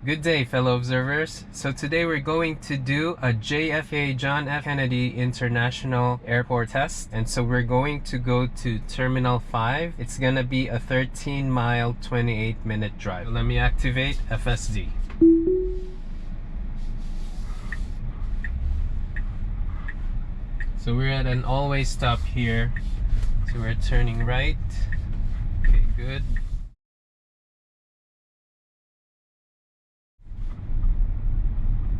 Good day, fellow observers. So today we're going to do a JFK John F. Kennedy International Airport test. And so we're going to go to Terminal 5. It's gonna be a 13-mile, 28-minute drive. So let me activate FSD. So we're at an all-way stop here. So we're turning right. Okay, good.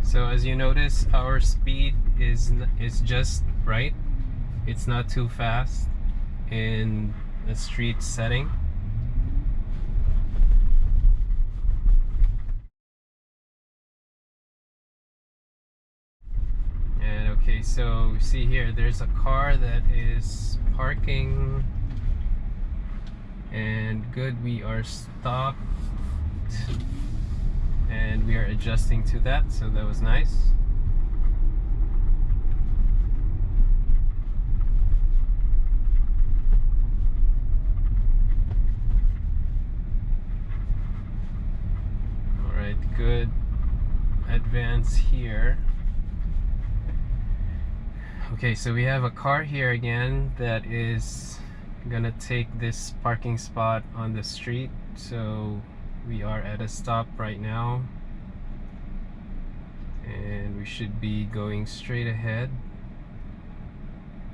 So as you notice, our speed is just right. It's not too fast in a street setting. And okay, so see here, there's a car that is parking. And good, we are stopped. And we are adjusting to that, so that was nice. Alright, good. Advance here. Okay, so we have a car here again that is gonna take this parking spot on the street. So we are at a stop right now, and we should be going straight ahead.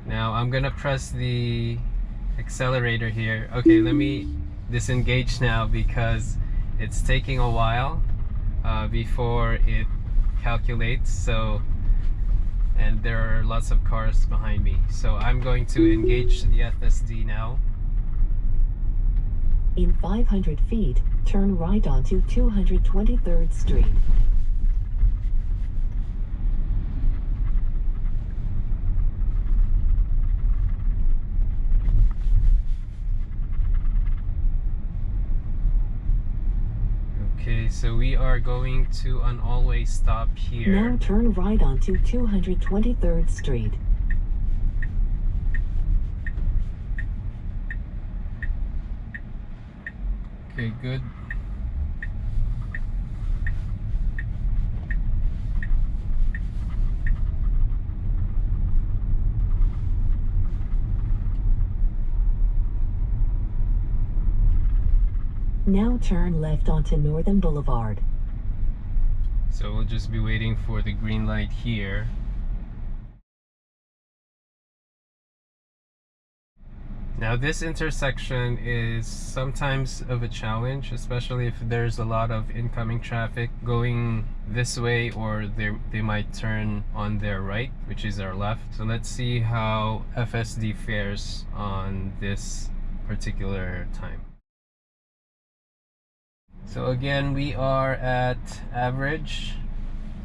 Now I'm gonna press the accelerator here. Okay, let me disengage now because it's taking a while before it calculates. So, and there are lots of cars behind me, so I'm going to engage the FSD now. In 500 feet, turn right onto 223rd Street. Okay, so we are going to an all-way stop here. Now turn right onto 223rd Street. Okay, good. Now turn left onto Northern Blvd. So we'll just be waiting for the green light here. Now this intersection is sometimes of a challenge, especially if there's a lot of incoming traffic going this way, or they might turn on their right, which is our left. So let's see how FSD fares on this particular time. So again, we are at average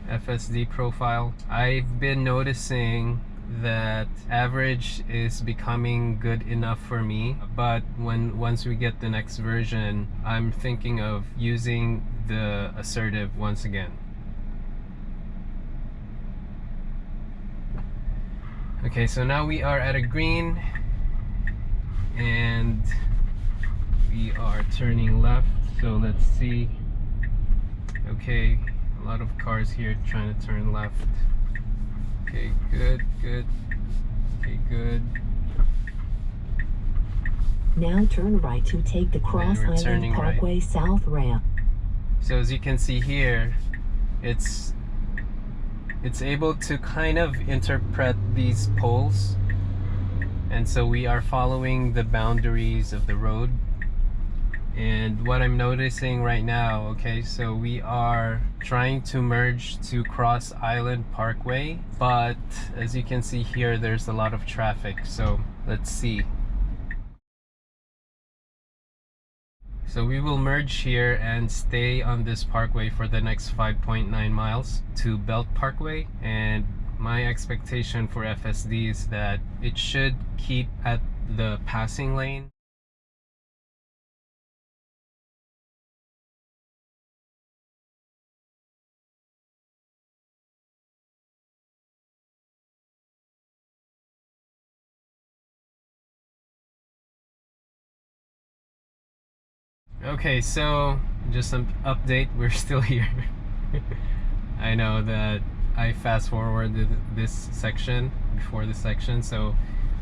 FSD profile. I've been noticing that average is becoming good enough for me, but once we get the next version, I'm thinking of using the assertive once again. Okay, so now we are at a green and we are turning left. So let's see. Okay, a lot of cars here trying to turn left. Okay, good, good. Okay, good. Now turn right to take the Cross Island Parkway right. South ramp. So as you can see here, it's able to kind of interpret these poles, and so we are following the boundaries of the road. And what I'm noticing right now, okay, so we are trying to merge to Cross Island Parkway, but as you can see here, there's a lot of traffic. So let's see. So we will merge here and stay on this parkway for the next 5.9 miles to Belt Parkway. And my expectation for FSD is that it should keep at the passing lane. Okay, so just some update, we're still here. I know that I fast forwarded this section before this section, so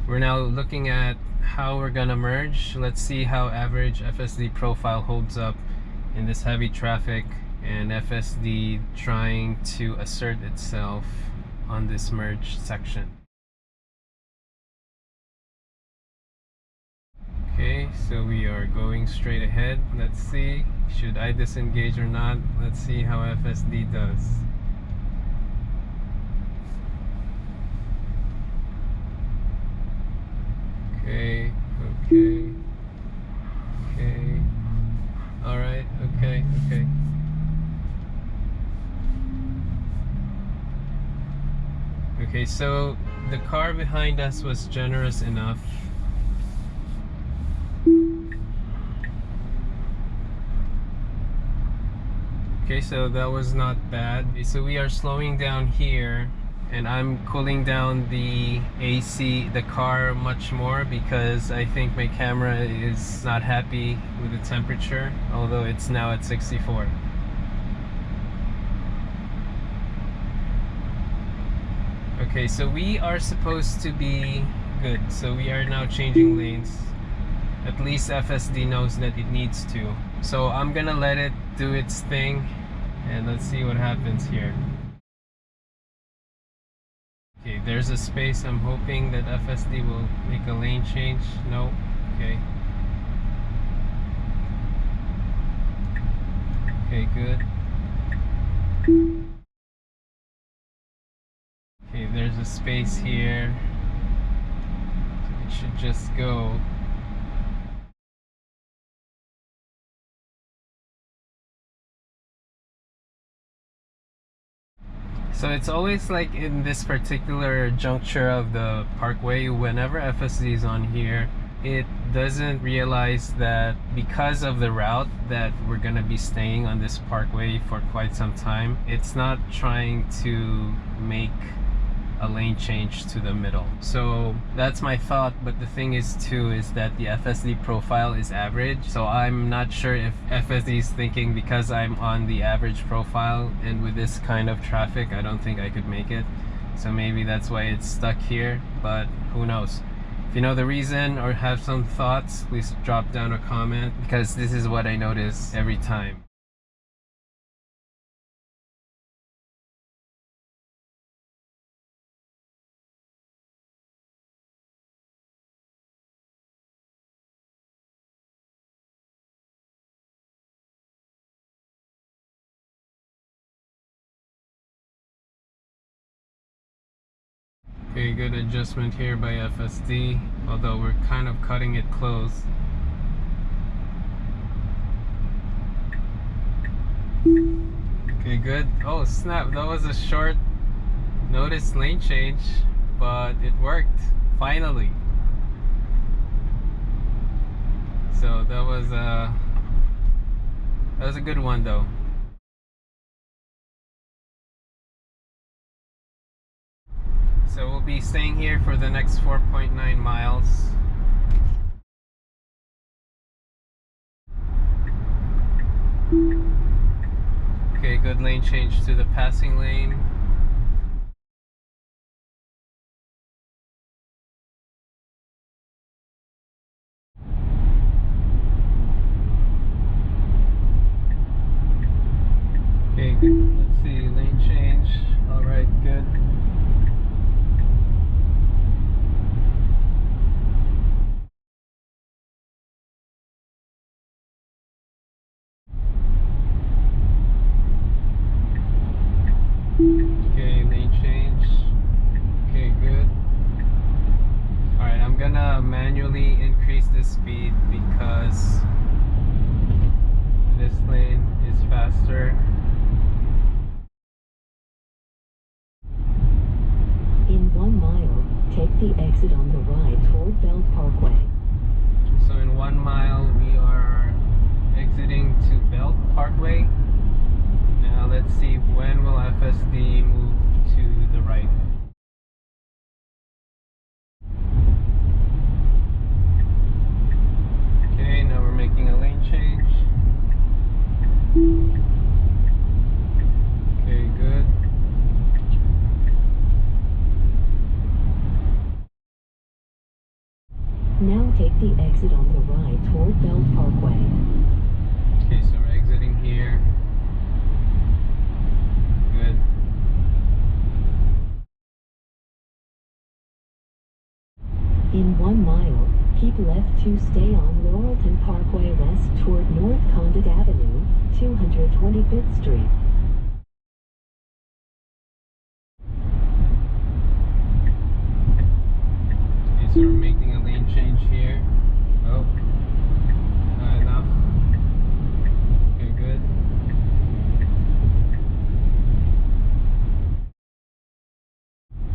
we're now looking at how we're gonna merge. Let's see how average FSD profile holds up in this heavy traffic and FSD trying to assert itself on this merge section. Okay, so we are going straight ahead. Let's see, should I disengage or not? Let's see how FSD does. Okay, okay, okay. Alright, okay, okay. Okay, so the car behind us was generous enough. Okay, so that was not bad. So we are slowing down here, and I'm cooling down the AC, the car much more, because I think my camera is not happy with the temperature, although it's now at 64. Okay, so we are supposed to be good. So we are now changing lanes. At least FSD knows that it needs to. So I'm gonna let it do its thing, and let's see what happens here. Okay, there's a space. I'm hoping that FSD will make a lane change. No. Okay. Okay, good. Okay, there's a space here. So it should just go. So it's always like in this particular juncture of the Parkway, whenever FSD is on here, it doesn't realize that because of the route that we're gonna be staying on this Parkway for quite some time, it's not trying to make a lane change to the middle. So that's my thought, but the thing is too is that the FSD profile is average, so I'm not sure if FSD is thinking because I'm on the average profile and with this kind of traffic I don't think I could make it, so maybe that's why it's stuck here, but who knows. If you know the reason or have some thoughts, please drop down a comment, because this is what I notice every time. Okay, good adjustment here by FSD, although we're kind of cutting it close. Okay, good. Oh snap, that was a short notice lane change, but it worked, finally. So that was a good one though. So we'll be staying here for the next 4.9 miles. Okay, good lane change to the passing lane. Okay, good. Let's see, lane change. All right, good. Okay, lane change. Okay, good. Alright, I'm gonna manually increase the speed because this lane is faster. In 1 mile, take the exit on the right toward Belt Parkway. So in 1 mile we are exiting to Belt Parkway. Now let's see, when will FSD move to the right? Okay, now we're making a lane change. exit on the right toward Belt Parkway. Okay, so we're exiting here. Good. In 1 mile, keep left to stay on Laurelton Parkway west toward North Condit Avenue, 225th Street. Okay, so we're making a lane change here. Oh, not enough. Okay, good.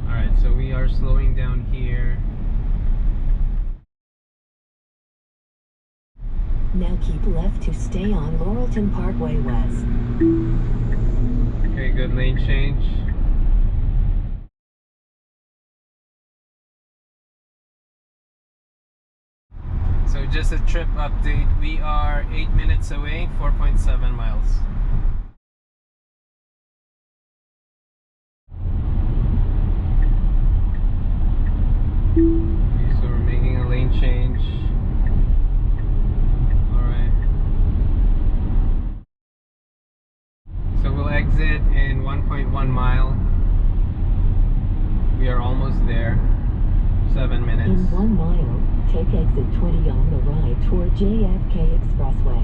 Alright, so we are slowing down here. Now keep left to stay on Laurelton Parkway west. Okay, good lane change. So just a trip update. We are 8 minutes away, 4.7 miles. Okay, so we're making a lane change. So we'll exit in 1.1 mile. We are almost there. 7 minutes. In 1 mile, take exit 20 on the right toward JFK Expressway.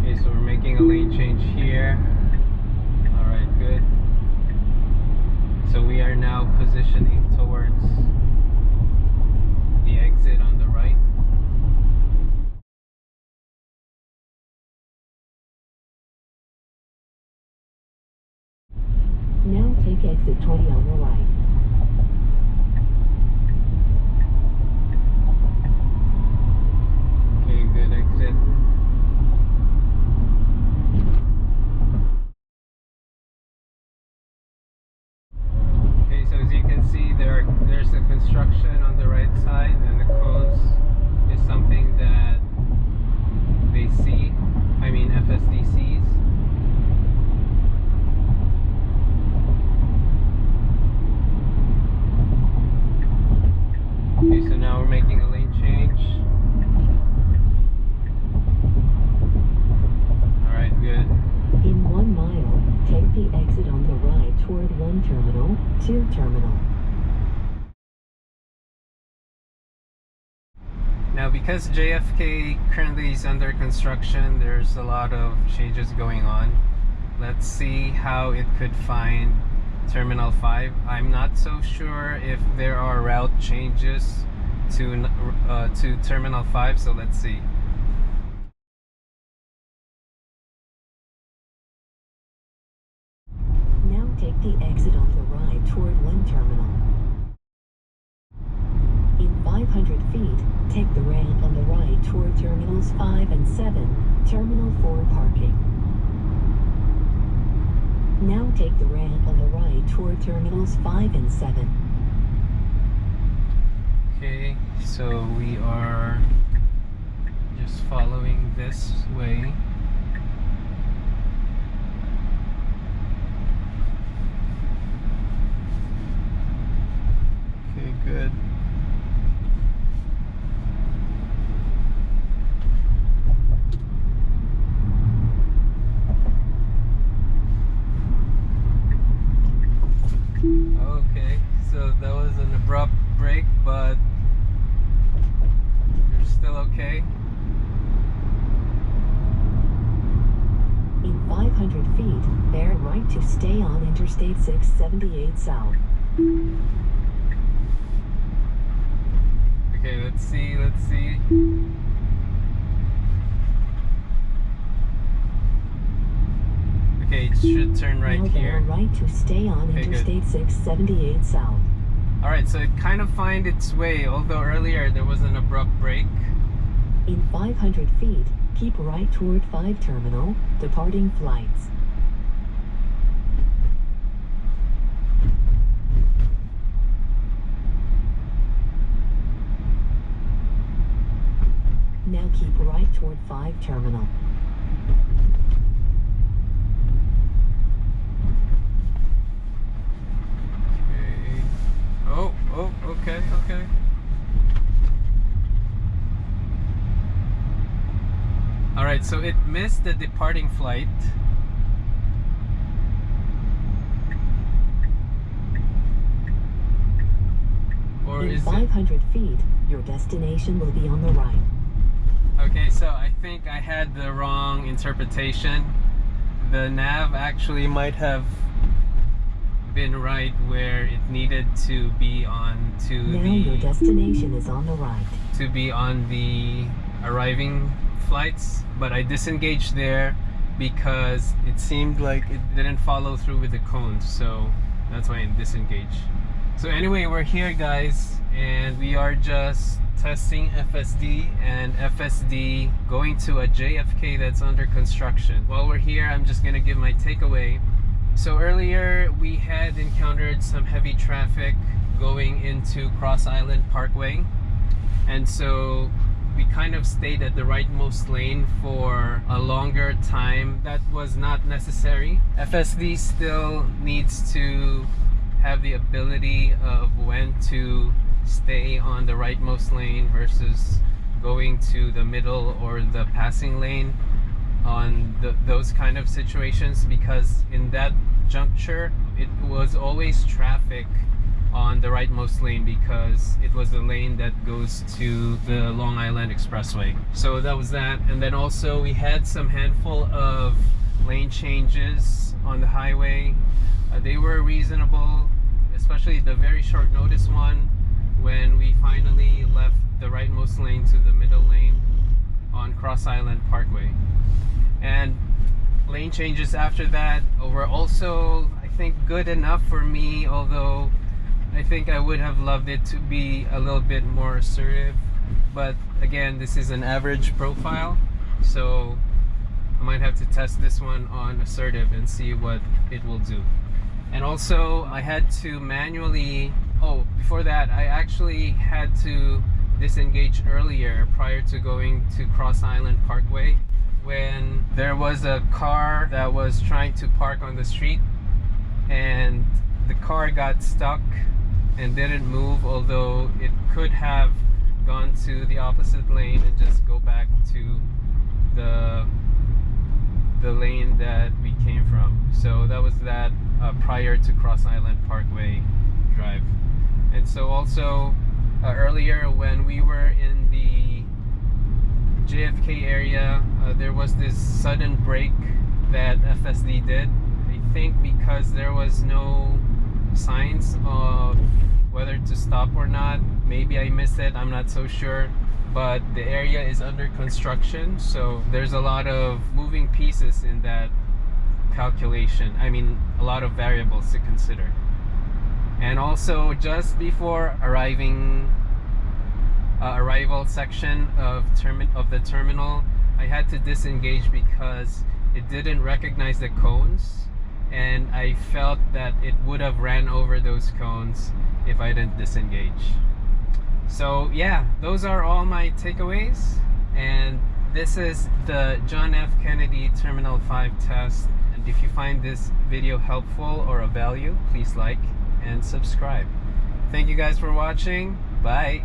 Okay, so we're making a lane change here. Alright, good. So we are now positioning towards the exit on the right. Now take exit 20 on the right. Okay, good exit. Okay, so as you can see, there's a construction on the right side, and the cones is something that FSD sees. Okay, so now we're making a lane change. Alright, good. In 1 mile, take the exit on the right toward 1 terminal, 2 terminal. Now, because JFK currently is under construction, there's a lot of changes going on. Let's see how it could find Terminal 5. I'm not so sure if there are route changes to Terminal 5, so let's see. Now take the exit on the right toward 1 terminal. In 500 feet, take the ramp on the right toward Terminals 5 and 7, Terminal 4 parking. Now take the ramp on the right toward Terminals 5 and 7. Okay, so we are just following this way. Okay, good. Okay, so that was an abrupt break, but you're still okay. In 500 feet, bear right to stay on Interstate 678 South. Okay, let's see. Okay, it should turn right now here. Bear right to stay on Interstate 678 South. Alright, so it kind of find its way, although earlier there was an abrupt break. In 500 feet, keep right toward 5 terminal, departing flights. Now toward 5 terminal. Okay. Oh, okay. Alright, so it missed the departing flight. Or In is 500 feet, your destination will be on the right. Okay, so I think I had the wrong interpretation. The nav actually might have been right where it needed to be on Now your destination is on the right. to be on the arriving flights, but I disengaged there because it seemed like it didn't follow through with the cones, so that's why I disengaged. So anyway, we're here, guys, and we are just testing FSD and FSD going to a JFK that's under construction. While we're here, I'm just gonna give my takeaway. So earlier we had encountered some heavy traffic going into Cross Island Parkway, and so we kind of stayed at the rightmost lane for a longer time. That was not necessary. FSD still needs to have the ability of when to stay on the rightmost lane versus going to the middle or the passing lane on those kind of situations, because in that juncture it was always traffic on the rightmost lane because it was the lane that goes to the Long Island Expressway. So that was that. And then also we had some handful of lane changes on the highway. They were reasonable, especially the very short notice one when we finally left the rightmost lane to the middle lane on Cross Island Parkway. And lane changes after that were also, I think, good enough for me, although I think I would have loved it to be a little bit more assertive. But again, this is an average profile, so I might have to test this one on assertive and see what it will do. And also I had to manually, before that I actually had to disengage earlier prior to going to Cross Island Parkway when there was a car that was trying to park on the street, and the car got stuck and didn't move, although it could have gone to the opposite lane and just go back to the lane that we came from. So that was that prior to Cross Island Parkway drive. And so also earlier when we were in the JFK area, there was this sudden brake that FSD did. I think because there was no signs of whether to stop or not. Maybe I missed it, I'm not so sure. But the area is under construction, so there's a lot of moving pieces in that calculation. I mean, a lot of variables to consider. And also just before arrival section of the terminal, I had to disengage because it didn't recognize the cones, and I felt that it would have ran over those cones if I didn't disengage. So yeah, those are all my takeaways, and this is the John F. Kennedy Terminal 5 test. And if you find this video helpful or of value, please like and subscribe. Thank you guys for watching. Bye.